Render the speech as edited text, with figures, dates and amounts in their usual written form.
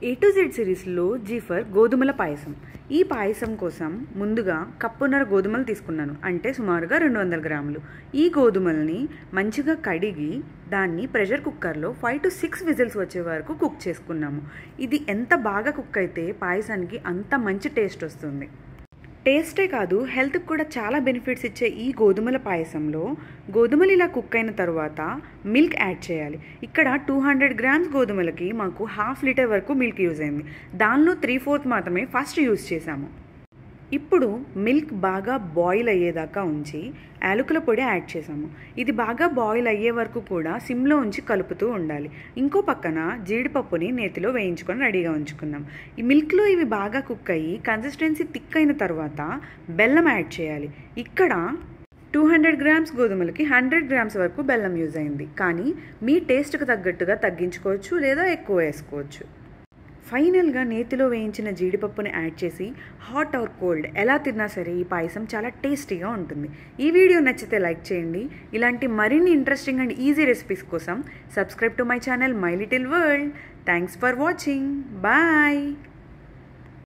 A to Z సిరీస్లో జీఫర్ గోధుమల పాయసం. ఈ పాయసం కోసం ముందుగా కప్పున్నర గోధుమలు తీసుకున్నాను, అంటే సుమారుగా 200 గ్రాములు. ఈ గోధుమల్ని మంచిగా కడిగి దాన్ని ప్రెషర్ కుక్కర్లో 5 to 6 విజిల్స్ వచ్చే వరకు కుక్ చేసుకున్నాము. ఇది ఎంత బాగా కుక్ అయితే పాయసానికి అంత మంచి టేస్ట్ వస్తుంది. టేస్టే కాదు, హెల్త్కి కూడా చాలా బెనిఫిట్స్ ఇచ్చే ఈ గోధుమల పాయసంలో గోధుమలు ఇలా కుక్ అయిన తర్వాత మిల్క్ యాడ్ చేయాలి. ఇక్కడ 200 గ్రామ్స్ గోధుమలకి మాకు 1/2 లీటర్ వరకు మిల్క్ యూజ్ అయింది. దానిలో 3/4 మాత్రమే ఫస్ట్ యూజ్ చేసాము. ఇప్పుడు మిల్క్ బాగా బాయిల్ అయ్యేదాకా ఉంచి యాలకుల పొడి యాడ్ చేసాము. ఇది బాగా బాయిల్ అయ్యే వరకు కూడా సిమ్లో ఉంచి కలుపుతూ ఉండాలి. ఇంకో పక్కన జీడిపప్పుని నేతిలో వేయించుకొని రెడీగా ఉంచుకున్నాం. ఈ మిల్క్లో ఇవి బాగా కుక్ అయ్యి కన్సిస్టెన్సీ థిక్ అయిన తర్వాత బెల్లం యాడ్ చేయాలి. ఇక్కడ 200 గ్రామ్స్ గోధుమలకి 100 గ్రామ్స్ వరకు బెల్లం యూజ్ అయింది, కానీ మీ టేస్ట్కి తగ్గట్టుగా తగ్గించుకోవచ్చు లేదా ఎక్కువ వేసుకోవచ్చు. ఫైనల్గా నేతిలో వేయించిన జీడిపప్పుని యాడ్ చేసి హాట్ ఆర్ కోల్డ్ ఎలా తిన్నా సరే ఈ పాయసం చాలా టేస్టీగా ఉంటుంది. ఈ వీడియో నచ్చితే లైక్ చేయండి. ఇలాంటి మరిన్ని ఇంట్రెస్టింగ్ అండ్ ఈజీ రెసిపీస్ కోసం subscribe to my channel my little world. Thanks for watching. Bye.